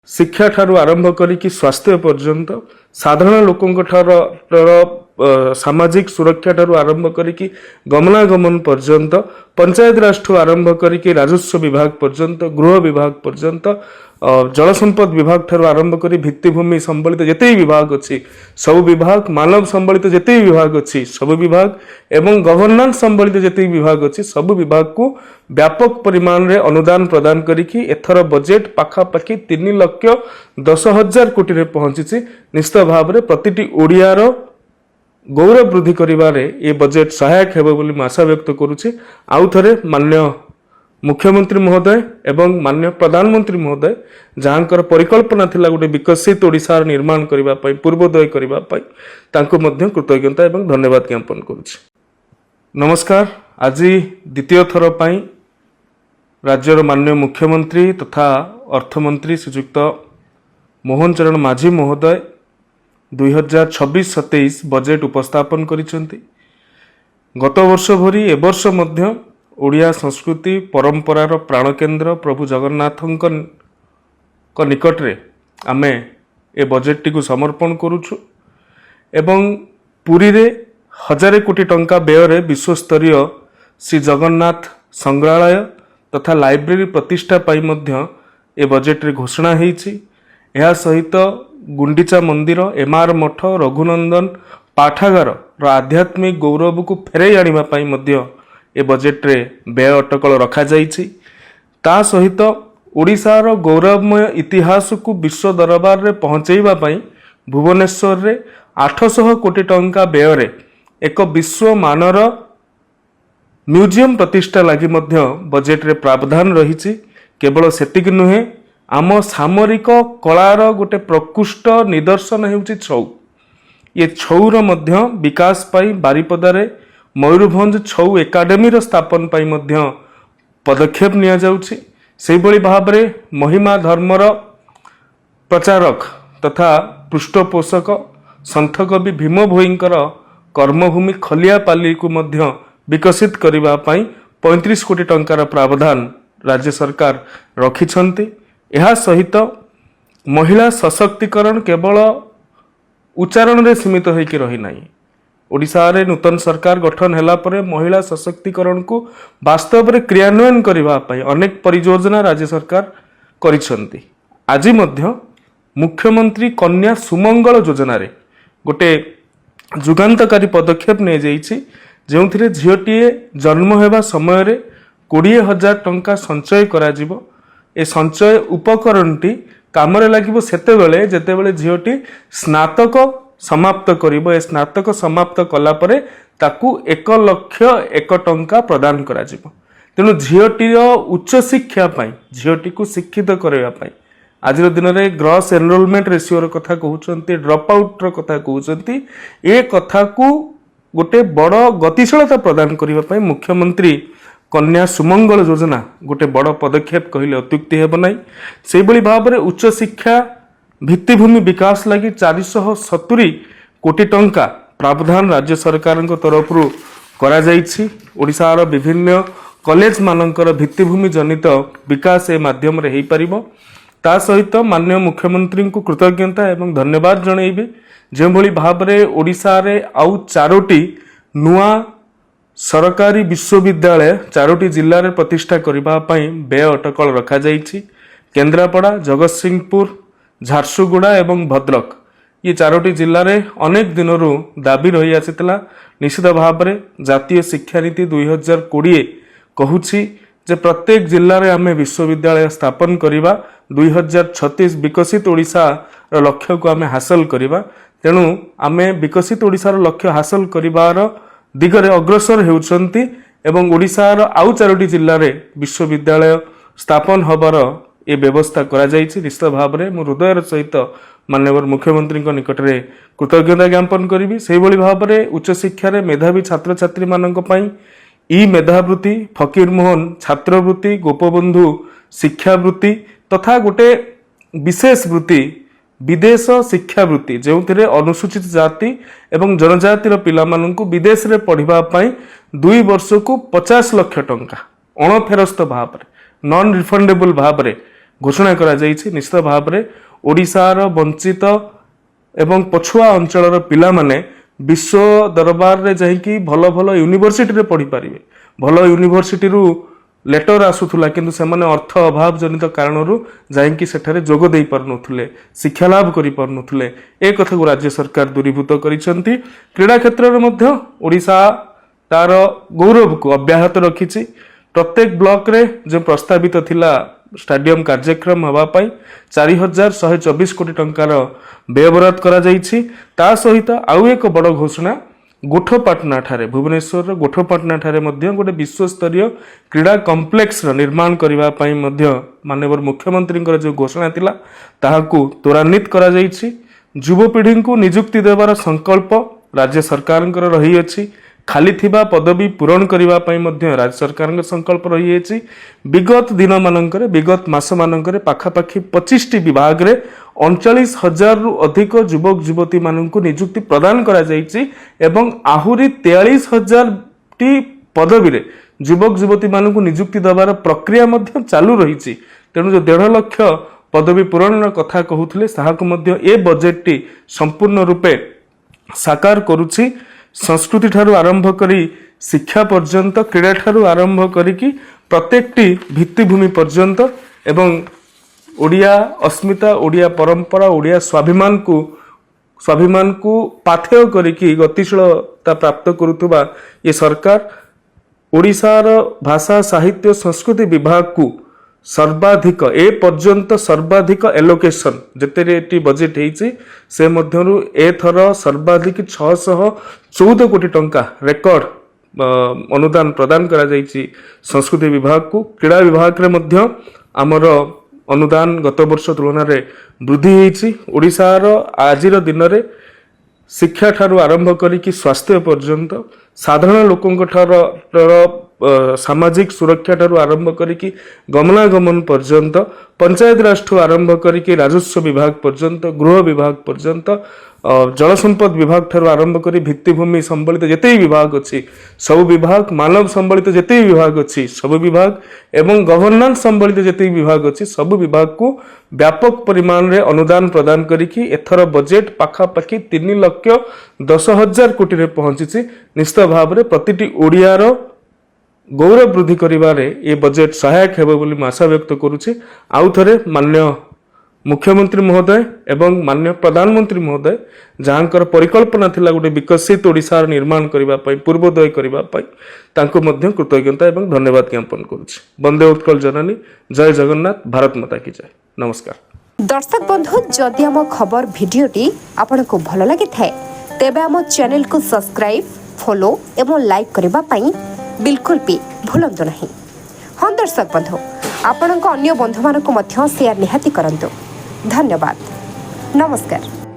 शिक्षा ठारू आरंभ करिकी स्वास्थ्य पर्यंत साधारण लोकंक सामाजिक सुरक्षा ठारू आरंभ करिकी गमनागमन पर्यंत पंचायत राज ठू आरंभ करिकी राजस्व विभाग पर्यंत गृह विभाग पर्यंत जल संपद विभाग ठारू आरंभ करी भित्तिभूमि संबलित जेते विभाग अच्छी सब विभाग मानव संबलित जेते विभाग अच्छी सब विभाग एवं गवर्नेंस संबलित जेते विभाग अच्छी सब विभाग को व्यापक परिमाण रे अनुदान प्रदान करिकी एथर बजेट पाखापाखि 3,10,000 कोटी रे पहुंची। निश्चित भाव में प्रतिटी ओडियार गौरव वृद्धि करिबारे ये बजेट सहायक हेबो बोली मैं आशा व्यक्त करुछि। आउ थरे मान्य मुख्यमंत्री महोदय एवं मान्य प्रधानमंत्री महोदय जहाँकर परिकल्पना थिला गोटे विकसित ओडिशार निर्माण करिबा पई पूर्वोदय करिबा पई तांको मध्य कृतज्ञता एवं धन्यवाद ज्ञापन करुछि। नमस्कार। आज द्वितीय थर पई राज्यर माननीय मुख्यमंत्री तथा अर्थमंत्री श्रीयुक्त मोहन चरण माझी महोदय 2026-27 बजेट उपस्थापन करिसेंती। गत वर्ष भरी ए वर्ष मध्य ओडिया संस्कृति परंपरार प्राणकेन्द्र प्रभु जगन्नाथଙ୍କ निकट रे आमे ए बजेट टी को समर्पण करूछु एवं पुरी रे 1000 कोटी टंका व्यय रे विश्वस्तरीय श्री जगन्नाथ संग्रहालय तथा लाइब्रेरी प्रतिष्ठा पाई मध्य ए बजेट रे घोषणा हेछि। एहा सहित गुंडीचा मंदिर एमआर मठ रघुनंदन पाठागार रो आध्यात्मिक गौरव को फेरई आनिबा पाई मध्य ए बजेट रे व्यय अटकल रखा जाइछि। ता सहित ओडिशार गौरवमय इतिहास को विश्व दरबार रे पहुंचैबा पाई भुवनेश्वर रे 800 कोटी टंका व्यय रे एक विश्व मानर म्यूजियम प्रतिष्ठा लागि मध्य बजेट रे प्रावधान रहिछि। केवल सेतिक नुहे आम सामरिक कलार गोटे प्रकृष्ट निदर्शन हेउछि छौ। ये छौर मध्य विकास पाई बारिपदारे मयूरभंज छौ एकाडेमी स्थापन पाई मध्य पदक्षेप निया जाउछि। सेहि भली भाबरे महिमा धर्मर प्रचारक तथा पृष्ठपोषक संत कवि भीम भोईंकर कर्मभूमि खलियापाली को मध्य विकसित करिबा पाई 35 कोटी टंकार प्रावधान राज्य सरकार रखिछंती। एहा सहित महिला सशक्तिकरण केवल उच्चारण रे सीमित होइकि रही नाही। ओडिशा रे नूतन सरकार गठन हैला परे महिला सशक्तिकरण को वास्तव रे क्रियान्वयन करिबा पाई अनेक परियोजना राज्य सरकार करिसंती। आज मध्य मुख्यमंत्री कन्या सुमंगल योजना रे गोटे जुगांतकारी पदक्षेप ने जाइछि जेउथिरे झियोटीए जन्म हेबा समय रे 20,000 टंका संचय करा जिवो। ए संचय उपकरणटी कामरे लागिबो सेतेबेले जेतेबेले झियोटी स्नातक समाप्त करिबो। ए स्नातक समाप्त कला परे ताकू 1,00,001 टंका प्रदान करा जिवो। तेनु झियोटीर उच्च शिक्षा पाई झियोटी को शिक्षित करबा पाई आज दिन में ग्रॉस एनरोलमेंट रेशियो रो कथा कहउचंती ड्रॉप आउट रो कथा कहउचंती ए कथा को गोटे बड़ गतिशीलता प्रदान करबा पाई मुख्यमंत्री कन्या सुमंगल योजना गोटे बड़ पदक्षेप कहले अत्युक्ति हेब नाही। से भली भाव में उच्च शिक्षा भित्तिभूमि विकास लगी 470 कोटी टंका प्रावधान राज्य सरकार तरफ करा जाइछि। ओडिशार विभिन्न कॉलेज मानकर भित्तिभूमि जनित विकास ए माध्यम रे हेई परिबो। ता सहित माननीय मुख्यमंत्री को कृतज्ञता एवं धन्यवाद जणैबी जे भली भाव में ओडिशा रे आउ 4टी नुआ सरकारी विश्वविद्यालय 4टी जिल्ला रे प्रतिष्ठा करिबा पई व्यय अटकल रखा जाइछि। केन्द्रापड़ा जगतसिंहपुर झारसुगुड़ा एवं भद्रक ये 4टी जिल्ला रे अनेक दिनरू दाबी रही आसितला। निश्चित भाव में जातीय शिक्षा नीति 2020 कहूछि जे प्रत्येक जिल्ला रे आमे विश्वविद्यालय स्थापन करिबा 2036 विकसित ओडिशा लक्ष्य को आमे हासिल करिबा। तेणु आमे विकसित ओडिशार लक्ष्य हासिल करिबार दिगरे अग्रसर हेउचंती एवं ओडिशार आउ 4टी जिल्ला रे विश्वविद्यालय स्थापन हबार ए व्यवस्था करा जाइछि। निश्चित भाव में मो हृदयर सहित माननीय मुख्यमंत्री निकट रे कृतज्ञता ज्ञापन करिबी। सेहि भली भाव में उच्च शिक्षा रे मेधावी छात्र छात्री मानक पई ई मेधावृत्ति फकीर मोहन छात्रवृत्ति गोपबंधु शिक्षावृत्ति तथा गोटे विशेष वृत्ति विदेश शिक्षावृत्ति जो अनुसूचित जाति एवं जनजातिर पिला माननकु विदेश रे पढ़िबा पई 2 वर्ष को 50 लाख टंका अणफेरस्त भाव नॉन रिफंडेबल भाव ଘୋଷଣା କରାଯାଇଛି। ନିଶ୍ଚିତ ଭାବରେ ଓଡ଼ିଶାର ବଞ୍ଚିତ ଏବଂ ପଛୁଆ ଅଞ୍ଚଳର ପିଲାମାନେ ବିଶ୍ୱ ଦରବାରରେ ଯାଇକି ଭଲ ଭଲ ୟୁନିଭର୍ସିଟିରେ ପଢ଼ିପାରିବେ। ଭଲ ୟୁନିଭର୍ସିଟିରୁ ଲେଟର ଆସୁଥିଲା, କିନ୍ତୁ ସେମାନେ ଅର୍ଥ ଅଭାବ ଜନିତ କାରଣରୁ ଯାଇକି ସେଠାରେ ଯୋଗ ଦେଇପାରୁନଥିଲେ, ଶିକ୍ଷା ଲାଭ କରିପାରୁନଥିଲେ। ଏ କଥାକୁ ରାଜ୍ୟ ସରକାର ଦୂରୀଭୂତ କରିଛନ୍ତି। କ୍ରୀଡ଼ା କ୍ଷେତ୍ରରେ ମଧ୍ୟ ଓଡ଼ିଶା ତାର ଗୌରବକୁ ଅବ୍ୟାହତ ରଖିଛି। ପ୍ରତ୍ୟେକ ବ୍ଲକରେ ଯେଉଁ ପ୍ରସ୍ତାବିତ ଥିଲା ଷ୍ଟାଡିୟମ କାର୍ଯ୍ୟକ୍ରମ ହେବା ପାଇଁ 4,124 କୋଟି ଟଙ୍କାର ବ୍ୟୟବରାଦ କରାଯାଇଛି। ତା ସହିତ ଆଉ ଏକ ବଡ଼ ଘୋଷଣା, ଗୋଠପାଟନା ଠାରେ, ଭୁବନେଶ୍ୱରର ଗୋଠପାଟନା ଠାରେ ମଧ୍ୟ ଗୋଟେ ବିଶ୍ୱସ୍ତରୀୟ କ୍ରୀଡ଼ା କମ୍ପ୍ଲେକ୍ସର ନିର୍ମାଣ କରିବା ପାଇଁ ମଧ୍ୟ ମାନନୀୟ ମୁଖ୍ୟମନ୍ତ୍ରୀଙ୍କର ଯେଉଁ ଘୋଷଣା ଥିଲା ତାହାକୁ ତ୍ୱରାନ୍ୱିତ କରାଯାଇଛି। ଯୁବପିଢ଼ିଙ୍କୁ ନିଯୁକ୍ତି ଦେବାର ସଂକଳ୍ପ ରାଜ୍ୟ ସରକାରଙ୍କର ରହିଅଛି। ଖାଲି ଥିବା ପଦବୀ ପୂରଣ କରିବା ପାଇଁ ମଧ୍ୟ ରାଜ୍ୟ ସରକାରଙ୍କ ସଂକଳ୍ପ ରହିଯାଇଛି। ବିଗତ ଦିନମାନଙ୍କରେ, ବିଗତ ମାସମାନଙ୍କରେ ପାଖାପାଖି 25ଟି ବିଭାଗରେ 39,000ରୁ ଅଧିକ ଯୁବକ ଯୁବତୀମାନଙ୍କୁ ନିଯୁକ୍ତି ପ୍ରଦାନ କରାଯାଇଛି ଏବଂ ଆହୁରି 43,000ଟି ପଦବୀରେ ଯୁବକ ଯୁବତୀମାନଙ୍କୁ ନିଯୁକ୍ତି ଦେବାର ପ୍ରକ୍ରିୟା ମଧ୍ୟ ଚାଲୁ ରହିଛି। ତେଣୁ ଯେଉଁ 1.5 ଲକ୍ଷ ପଦବୀ ପୂରଣର କଥା କହୁଥିଲେ ତାହାକୁ ମଧ୍ୟ ଏ ବଜେଟଟି ସମ୍ପୂର୍ଣ୍ଣ ରୂପେ ସାକାର କରୁଛି। ସଂସ୍କୃତି ଠାରୁ ଆରମ୍ଭ କରି ଶିକ୍ଷା ପର୍ଯ୍ୟନ୍ତ, କ୍ରୀଡ଼ା ଠାରୁ ଆରମ୍ଭ କରିକି ପ୍ରତ୍ୟେକଟି ଭିତ୍ତିଭୂମି ପର୍ଯ୍ୟନ୍ତ ଏବଂ ଓଡ଼ିଆ ଅସ୍ମିତା, ଓଡ଼ିଆ ପରମ୍ପରା, ଓଡ଼ିଆ ସ୍ୱାଭିମାନକୁ ପାଥେୟ କରିକି ଗତିଶୀଳତା ପ୍ରାପ୍ତ କରୁଥିବା ଏ ସରକାର ଓଡ଼ିଶାର ଭାଷା ସାହିତ୍ୟ ସଂସ୍କୃତି ବିଭାଗକୁ ସର୍ବାଧିକ, ଏ ପର୍ଯ୍ୟନ୍ତ ସର୍ବାଧିକ ଏଲୋକେସନ ଯେତେଟି ବଜେଟ୍ ହେଇଛି ସେ ମଧ୍ୟରୁ ଏଥର ସର୍ବାଧିକ 614 କୋଟି ଟଙ୍କା ରେକର୍ଡ ଅନୁଦାନ ପ୍ରଦାନ କରାଯାଇଛି ସଂସ୍କୃତି ବିଭାଗକୁ। କ୍ରୀଡ଼ା ବିଭାଗରେ ମଧ୍ୟ ଆମର ଅନୁଦାନ ଗତ ବର୍ଷ ତୁଳନାରେ ବୃଦ୍ଧି ହୋଇଛି। ଓଡ଼ିଶାର ଆଜିର ଦିନରେ ଶିକ୍ଷା ଠାରୁ ଆରମ୍ଭ କରିକି ସ୍ୱାସ୍ଥ୍ୟ ପର୍ଯ୍ୟନ୍ତ, ସାଧାରଣ ଲୋକଙ୍କ ସାମାଜିକ ସୁରକ୍ଷା ଠାରୁ ଆରମ୍ଭ କରିକି ଗମନାଗମନ ପର୍ଯ୍ୟନ୍ତ, ପଞ୍ଚାୟତ ରାଜ ଠୁ ଆରମ୍ଭ କରିକି ରାଜସ୍ୱ ବିଭାଗ ପର୍ଯ୍ୟନ୍ତ, ଗୃହ ବିଭାଗ ପର୍ଯ୍ୟନ୍ତ, ଜଳସମ୍ପଦ ବିଭାଗ ଠାରୁ ଆରମ୍ଭ କରି ଭିତ୍ତିଭୂମି ସମ୍ବଳିତ ଯେତେ ବିଭାଗ ଅଛି ସବୁ ବିଭାଗ, ମାନବ ସମ୍ବଳିତ ଯେତେ ବିଭାଗ ଅଛି ସବୁ ବିଭାଗ ଏବଂ ଗଭର୍ଣ୍ଣାନ୍ସ ସମ୍ବଳିତ ଯେତେ ବିଭାଗ ଅଛି ସବୁ ବିଭାଗକୁ ବ୍ୟାପକ ପରିମାଣରେ ଅନୁଦାନ ପ୍ରଦାନ କରିକି ଏଥର ବଜେଟ୍ ପାଖାପାଖି 3,10,000 କୋଟିରେ ପହଞ୍ଚିଛି। ନିଶ୍ଚିତ ଭାବରେ ପ୍ରତିଟି ଓଡ଼ିଆର ଗୌରବ ବୃଦ୍ଧି କରିବାରେ ଏ ବଜେଟ୍ ସହାୟକ ହେବ ବୋଲି ମୁଁ ଆଶା ବ୍ୟକ୍ତ କରୁଛି। ଆଉ ଥରେ ମାନ୍ୟ ମୁଖ୍ୟମନ୍ତ୍ରୀ ମହୋଦୟ ଏବଂ ମାନ୍ୟ ପ୍ରଧାନମନ୍ତ୍ରୀ ମହୋଦୟ ଯାହାଙ୍କର ପରିକଳ୍ପନା ଥିଲା ଗୋଟେ ବିକଶିତ ଓଡ଼ିଶାର ନିର୍ମାଣ କରିବା ପାଇଁ, ପୂର୍ବୋଦୟ କରିବା ପାଇଁ, ତାଙ୍କୁ ମଧ୍ୟ କୃତଜ୍ଞତା ଏବଂ ଧନ୍ୟବାଦ ଜ୍ଞାପନ କରୁଛି। ବନ୍ଦେ ଉତ୍କଳ ଜନନୀ, ଜୟ ଜଗନ୍ନାଥ, ଭାରତ ମାତା କି ଜୟ। ନମସ୍କାର। दर्शक बंधु, जदि आम खबर भिडियोटी आपको भल लगी थाए तेबे आम चैनल को सब्सक्राइब, फॉलो एवं लाइक करने पाई बिल्कुल भी भूलंतु नहीं। हाँ दर्शक बंधु, आपण अन्य बंधु मानक शेयर निहाती करंतु। धन्यवाद। नमस्कार।